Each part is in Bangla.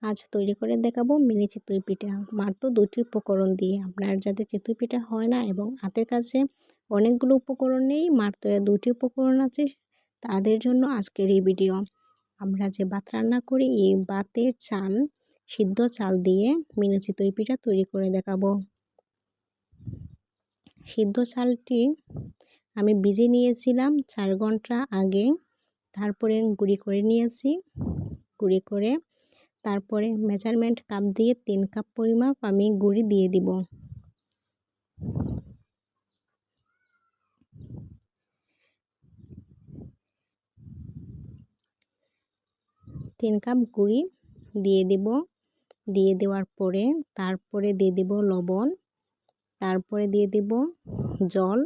আজ তৈরি করে দেখাবো মিনি চিতই পিঠা। মাত্র 2টি উপকরণ দিয়ে। আপনার যাদের চিতই পিঠা হয় না এবং হাতের কাছে অনেকগুলো উপকরণ নেই, মাত্র 2টি উপকরণ আছে, তাদের জন্য আজকের এই ভিডিও। আমরা যে ভাত রান্না করি, এই ভাতের চাল, সিদ্ধ চাল দিয়ে মিনি চিতই পিঠা তৈরি করে দেখাবো। সিদ্ধ চালটি আমি ভিজিয়ে নিয়েছিলাম 4 ঘন্টা আগে, তারপরে গুঁড়ি করে নিয়েছি। গুঁড়ি করে তারপরে মেজারমেন্ট কাপ দিয়ে 3 কাপ পরিমাপ আমি গুঁড়ি দিয়ে দিব। 3 কাপ গুঁড়ি দিয়ে দিব। দিয়ে দেওয়ার পরে তারপরে দিয়ে দিব লবণ, তারপরে দিয়ে দিব জল।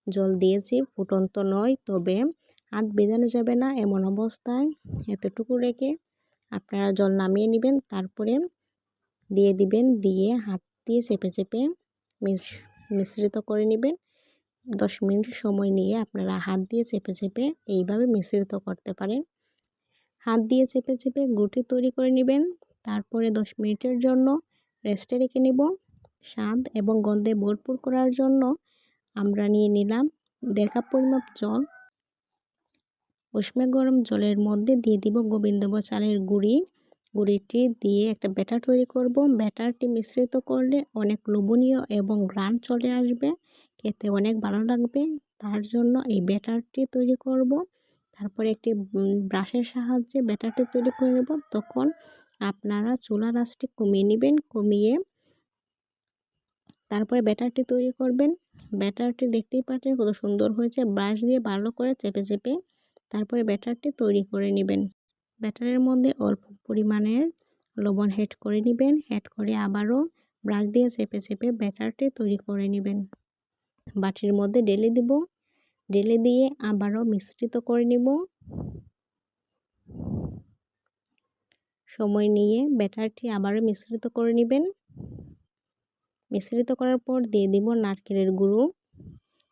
জল দিয়েছি, ফুটন্ত নয়, তবে হাত ভেজানো যাবে না এমন অবস্থায় এতটুকু রেখে আপনারা জল নামিয়ে নেবেন। তারপরে দিয়ে দিবেন, দিয়ে হাত দিয়ে চেপে চেপে মিশ্রিত করে নেবেন। 10 মিনিট সময় নিয়ে আপনারা হাত দিয়ে চেপে চেপে এইভাবে মিশ্রিত করতে পারেন। হাত দিয়ে চেপে চেপে গুটি তৈরি করে নেবেন। তারপরে 10 মিনিটের জন্য রেস্টে রেখে নেব। স্বাদ এবং গন্ধে ভরপুর করার জন্য আমরা নিয়ে নিলাম 1.5 কাপ পরিমাপ জল। উষ্ণ গরম জলের মধ্যে দিয়ে দিব গোবিন্দভোগ চালের গুঁড়িটি দিয়ে একটা ব্যাটার তৈরি করব। ব্যাটারটি মিশ্রিত করলে অনেক লোভনীয় এবং ঘ্রাণ চলে আসবে, খেতে অনেক ভালো লাগবে। তার জন্য এই ব্যাটারটি তৈরি করব। তারপরে একটি ব্রাশের সাহায্যে ব্যাটারটি তৈরি করে নেব। তখন আপনারা চুলার আঁচটি কমিয়ে নেবেন, কমিয়ে তারপরে ব্যাটারটি তৈরি করবেন। ব্যাটারটি দেখতেই পাচ্ছেন কত সুন্দর হয়েছে। ব্রাশ দিয়ে ভালো করে চেপে চেপে তারপরে ব্যাটারটি তৈরি করে নেবেন। ব্যাটারের মধ্যে অল্প পরিমাণের লবণ অ্যাড করে নেবেন। অ্যাড করে আবারও ব্রাশ দিয়ে চেপে চেপে ব্যাটারটি তৈরি করে নেবেন। বাটির মধ্যে ঢেলে দিব। ঢেলে দিয়ে আবারও মিশ্রিত করে নিব। সময় নিয়ে ব্যাটারটি আবারও মিশ্রিত করে নেবেন। মিশ্রিত করার পর দিয়ে দিব নারকেলের গুঁড়ো।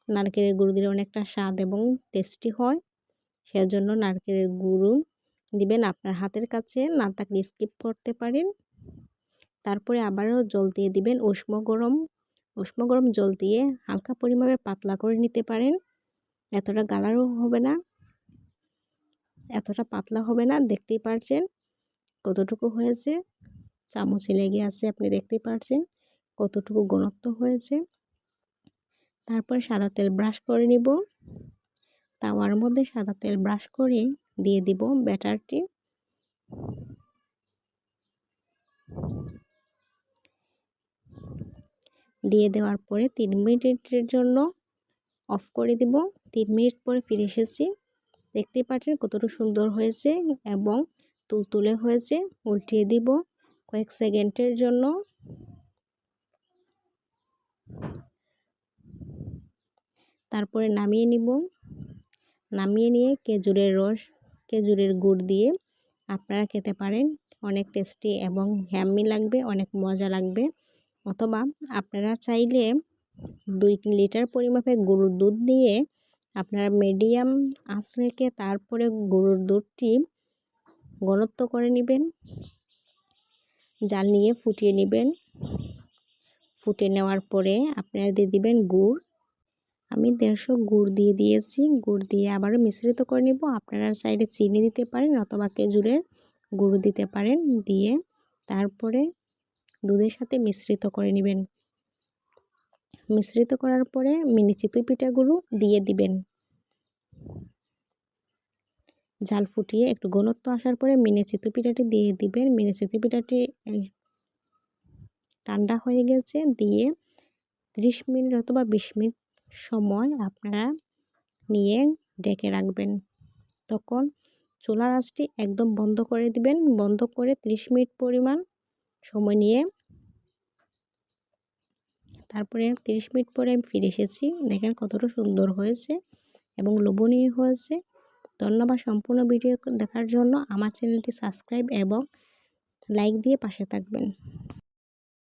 নারকেলের গুঁড়ো দিলে অনেকটা স্বাদ এবং টেস্টি হয়, সেজন্য নারকেলের গুঁড়ো দিবেন। আপনার হাতের কাছে না থাকলে স্কিপ করতে পারেন। তারপরে আবারও জল দিয়ে দিবেন। উষ্ণ গরম জল দিয়ে হালকা পরিমাণে পাতলা করে নিতে পারেন। এতটা গাঢ়ও হবে না, এতটা পাতলা হবে না। দেখতেই পারছেন কতটুকু হয়েছে, চামচে লেগে আছে, আপনি দেখতেই পারছেন কতটুকু ঘনত্ব হয়েছে। তারপরে সাদা তেল ব্রাশ করে নিব। তাওয়ার মধ্যে সাদা তেল ব্রাশ করে দিয়ে দিব ব্যাটারটি। দিয়ে দেওয়ার পরে 3 মিনিটের জন্য অফ করে দিব। 3 মিনিট পরে ফিরে এসেছি। দেখতেই পাচ্ছেন কতটা সুন্দর হয়েছে এবং তুলতুলে হয়েছে। উল্টিয়ে দিব কয়েক সেকেন্ডের জন্য। তারপরে নামিয়ে নিব। নামিয়ে নিয়ে খেজুরের গুড় দিয়ে আপনারা খেতে পারেন। অনেক টেস্টি এবং ইয়াম্মি লাগবে, অনেক মজা লাগবে। অথবা আপনারা চাইলে 2 লিটার পরিমাপে গরুর দুধ দিয়ে আপনারা মিডিয়াম আঁচ রেখে তারপরে গরুর দুধটি ঘনত্ব করে নেবেন। জাল নিয়ে ফুটিয়ে নেবেন। ফুটে নেওয়ার পরে আপনারা দিয়ে দিবেন গুড়। আমি 150 গুড় দিয়ে দিয়েছি। গুড় দিয়ে আবারও মিশ্রিত করে নেব। আপনারা চাইলে চিনি দিতে পারেন অথবা খেজুরের গুঁড়ো দিতে পারেন। দিয়ে তারপরে দুধের সাথে মিশ্রিত করে নেবেন। মিশ্রিত করার পরে মিনি চিতই পিঠাগুলো দিয়ে দিবেন। জাল ফুটিয়ে একটু ঘনত্ব আসার পরে মিনি চিতই পিঠাটি দিয়ে দিবেন। মিনি চিতই পিঠাটি ঠান্ডা হয়ে গেছে। দিয়ে 30 মিনিট অথবা 20 মিনিট সময় আপনারা নিয়ে ঢেকে রাখবেন। তখন চুলার আঁচটি একদম বন্ধ করে দিবেন। বন্ধ করে 30 মিনিট পরিমাণ সময় নিয়ে তারপরে 30 মিনিট পরে আমি ফিরে এসেছি। দেখেন কতটা সুন্দর হয়েছে এবং লোভনীয় হয়েছে। ধন্যবাদ সম্পূর্ণ ভিডিও দেখার জন্য। আমার চ্যানেলটি সাবস্ক্রাইব এবং লাইক দিয়ে পাশে থাকবেন।